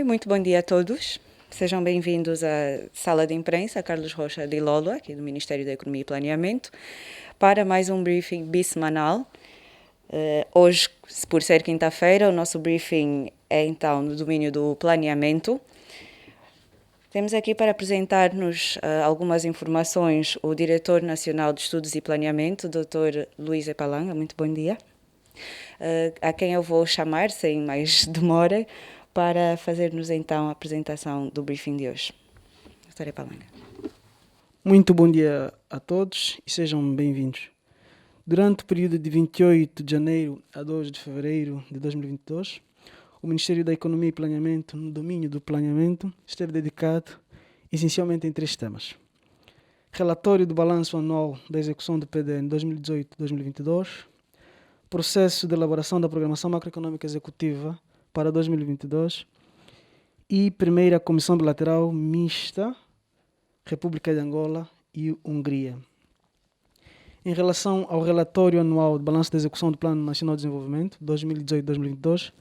muito bom dia a todos. Sejam bem-vindos à sala de imprensa Carlos Rocha de Lolo, aqui do Ministério da Economia e Planeamento, para mais um briefing bissemanal. Hoje, por ser quinta-feira, o nosso briefing é então no domínio do planeamento. Temos aqui para apresentar-nos algumas informações o Diretor Nacional de Estudos e Planeamento, Dr. Luís Epalanga. Muito bom dia. A quem eu vou chamar, sem mais demora, para fazer-nos então a apresentação do briefing de hoje. Dr. Epalanga. Muito bom dia a todos e sejam bem-vindos. Durante o período de 28 de janeiro a 2 de fevereiro de 2022, o Ministério da Economia e Planeamento, no domínio do planeamento, esteve dedicado essencialmente em 3 temas. Relatório do balanço anual da execução do PDN 2018-2022, processo de elaboração da Programação Macroeconômica Executiva para 2022 e primeira Comissão Bilateral Mista, República de Angola e Hungria. Em relação ao relatório anual do balanço da execução do Plano Nacional de Desenvolvimento 2018-2022,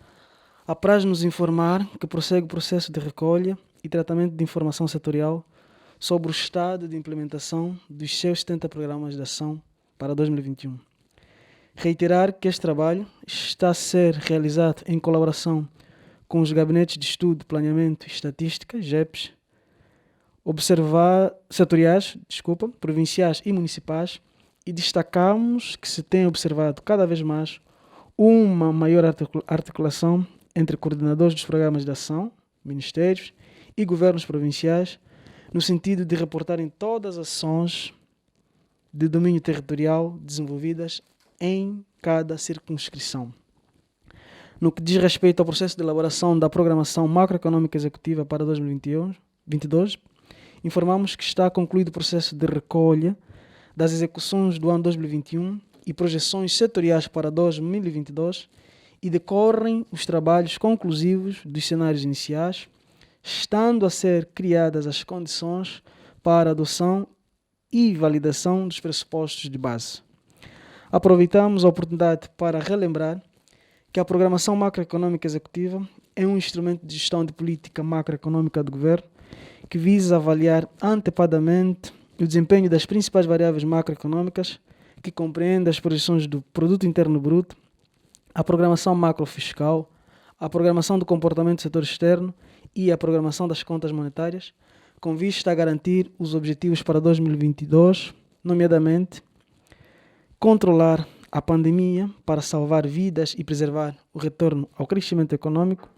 apraz-nos informar que prossegue o processo de recolha e tratamento de informação setorial sobre o estado de implementação dos seus 70 programas de ação para 2021. Reiterar que este trabalho está a ser realizado em colaboração com os gabinetes de estudo, planeamento e estatística, GEPs, setoriais, provinciais e municipais, e destacamos que se tem observado cada vez mais uma maior articulação entre coordenadores dos programas de ação, ministérios e governos provinciais, no sentido de reportarem todas as ações de domínio territorial desenvolvidas em cada circunscrição. No que diz respeito ao processo de elaboração da Programação Macroeconômica Executiva para 2022, informamos que está concluído o processo de recolha das execuções do ano 2021 e projeções setoriais para 2022 e decorrem os trabalhos conclusivos dos cenários iniciais, estando a ser criadas as condições para a adoção e validação dos pressupostos de base. Aproveitamos a oportunidade para relembrar que a Programação Macroeconômica Executiva é um instrumento de gestão de política macroeconômica do Governo que visa avaliar antepadamente o desempenho das principais variáveis macroeconômicas, que compreende as projeções do Produto Interno Bruto, a programação macrofiscal, a programação do comportamento do setor externo e a programação das contas monetárias, com vista a garantir os objetivos para 2022, nomeadamente controlar a pandemia para salvar vidas e preservar o retorno ao crescimento econômico,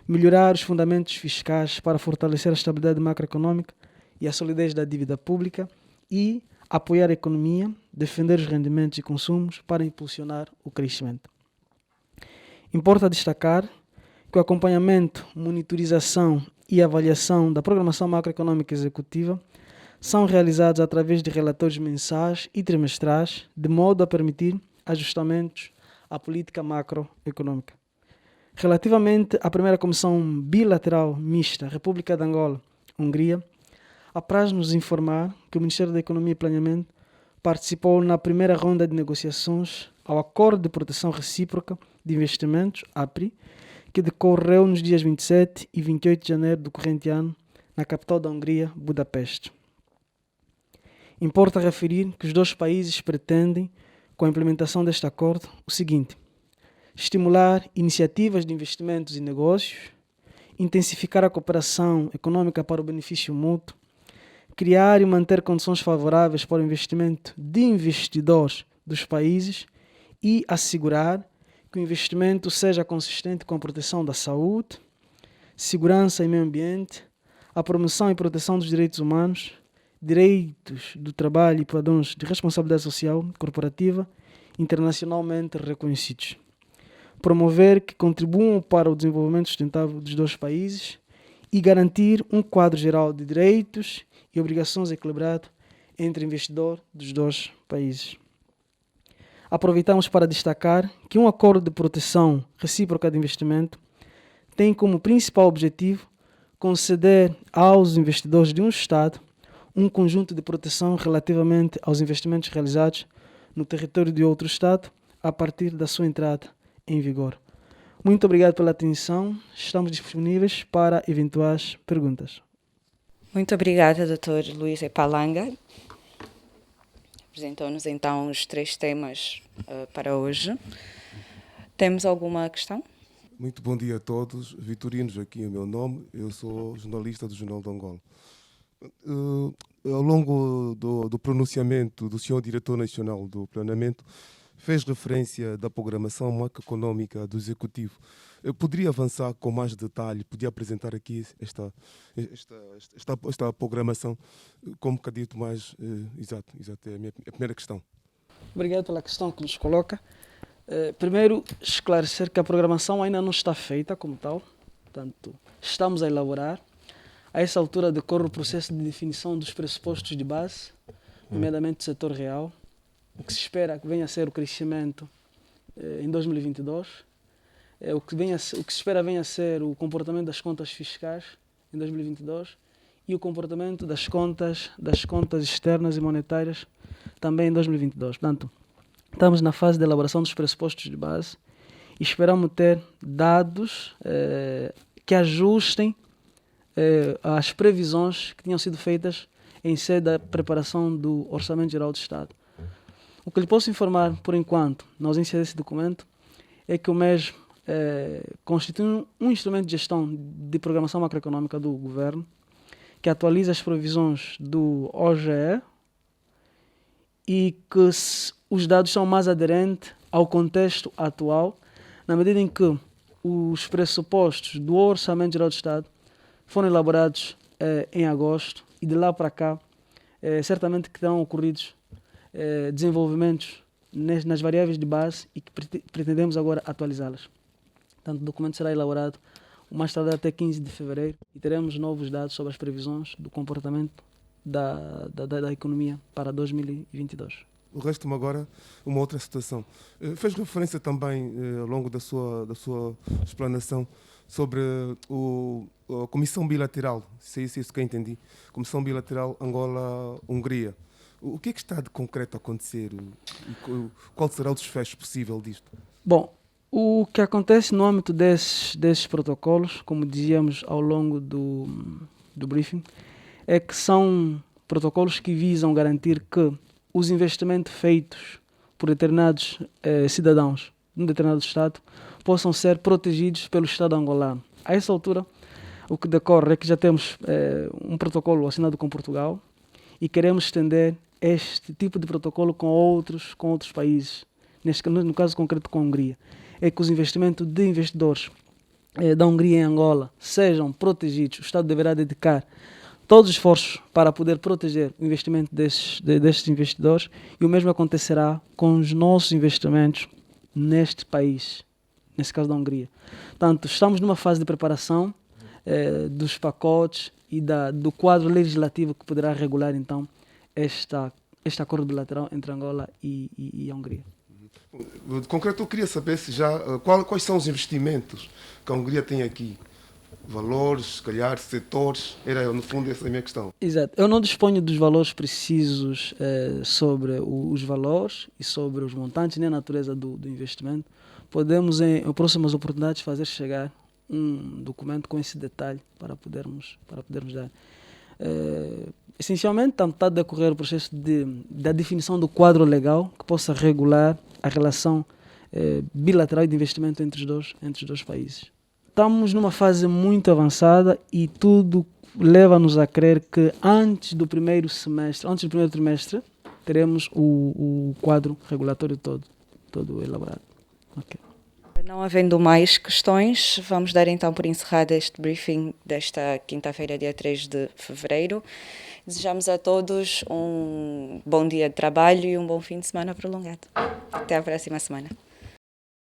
melhorar os fundamentos fiscais para fortalecer a estabilidade macroeconômica e a solidez da dívida pública e apoiar a economia, defender os rendimentos e consumos para impulsionar o crescimento. Importa destacar que o acompanhamento, monitorização e avaliação da Programação Macroeconômica Executiva são realizados através de relatórios mensais e trimestrais, de modo a permitir ajustamentos à política macroeconômica. Relativamente à primeira Comissão Bilateral Mista República de Angola-Hungria, apraz-nos informar que o Ministério da Economia e Planeamento participou na primeira ronda de negociações ao Acordo de Proteção Recíproca de Investimentos, APRI, que decorreu nos dias 27 e 28 de janeiro do corrente ano, na capital da Hungria, Budapeste. Importa referir que os 2 países pretendem, com a implementação deste acordo, o seguinte: estimular iniciativas de investimentos e negócios, intensificar a cooperação econômica para o benefício mútuo, criar e manter condições favoráveis para o investimento de investidores dos países e assegurar que o investimento seja consistente com a proteção da saúde, segurança e meio ambiente, a promoção e proteção dos direitos humanos, direitos do trabalho e padrões de responsabilidade social corporativa internacionalmente reconhecidos. Promover que contribuam para o desenvolvimento sustentável dos 2 países e garantir um quadro geral de direitos e obrigações equilibrado entre investidor dos 2 países. Aproveitamos para destacar que um acordo de proteção recíproca de investimento tem como principal objetivo conceder aos investidores de um Estado um conjunto de proteção relativamente aos investimentos realizados no território de outro Estado a partir da sua entrada em vigor. Muito obrigado pela atenção. Estamos disponíveis para eventuais perguntas. Muito obrigada, Dr. Luís Epalanga. Apresentou-nos então os 3 temas para hoje. Temos alguma questão? Muito bom dia a todos. Vitorino Joaquim é o meu nome. Eu sou jornalista do Jornal de Angola. Ao longo do pronunciamento do Sr. Diretor Nacional do Planeamento, fez referência da programação macroeconómica do Executivo. Eu poderia avançar com mais detalhe, podia apresentar aqui esta programação com um bocadito mais exato. É a minha primeira questão. Obrigado pela questão que nos coloca. Primeiro, esclarecer que a programação ainda não está feita como tal, portanto, estamos a elaborar. A essa altura decorre o processo de definição dos pressupostos de base, nomeadamente do setor real, o que se espera que venha a ser o crescimento em 2022, o que se espera venha a ser o comportamento das contas fiscais em 2022 e o comportamento das contas externas e monetárias também em 2022. Portanto, estamos na fase de elaboração dos pressupostos de base e esperamos ter dados que ajustem as previsões que tinham sido feitas em sede da preparação do Orçamento Geral do Estado. O que lhe posso informar, por enquanto, na ausência desse documento, é que o mesmo constitui um instrumento de gestão de programação macroeconómica do Governo, que atualiza as previsões do OGE e que os dados são mais aderentes ao contexto atual, na medida em que os pressupostos do Orçamento Geral do Estado foram elaborados em agosto e de lá para cá certamente que terão ocorrido desenvolvimentos nas variáveis de base e que pretendemos agora atualizá-las. Portanto, o documento será elaborado o mais tardar até 15 de fevereiro e teremos novos dados sobre as previsões do comportamento da economia para 2022. O resto-me agora uma outra situação. Fez referência também, ao longo da sua explanação, sobre a Comissão Bilateral, se é isso que eu entendi, Comissão Bilateral Angola-Hungria. O que é que está de concreto a acontecer? E qual será o desfecho possível disto? Bom, o que acontece no âmbito desses protocolos, como dizíamos ao longo do briefing, é que são protocolos que visam garantir que os investimentos feitos por determinados cidadãos de um determinado Estado possam ser protegidos pelo Estado angolano. A essa altura, o que decorre é que já temos um protocolo assinado com Portugal e queremos estender este tipo de protocolo com outros países, no caso concreto com a Hungria. É que os investimentos de investidores da Hungria em Angola sejam protegidos. O Estado deverá dedicar todos os esforços para poder proteger o investimento destes investidores e o mesmo acontecerá com os nossos investimentos neste país, nesse caso da Hungria. Portanto, estamos numa fase de preparação dos pacotes e do quadro legislativo que poderá regular então este acordo bilateral entre Angola e a Hungria. De concreto, eu queria saber se quais são os investimentos que a Hungria tem aqui. Valores, se calhar, setores. No fundo, essa é a minha questão. Exato. Eu não disponho dos valores precisos sobre os valores e sobre os montantes, nem a natureza do investimento. Podemos, em próximas oportunidades, fazer chegar um documento com esse detalhe para podermos dar. Essencialmente, está a decorrer o processo da definição do quadro legal que possa regular a relação bilateral de investimento entre os dois países. Estamos numa fase muito avançada e tudo leva-nos a crer que antes do primeiro trimestre, teremos o quadro regulatório todo elaborado. Okay. Não havendo mais questões, vamos dar então por encerrado este briefing desta quinta-feira, dia 3 de fevereiro. Desejamos a todos um bom dia de trabalho e um bom fim de semana prolongado. Até a próxima semana.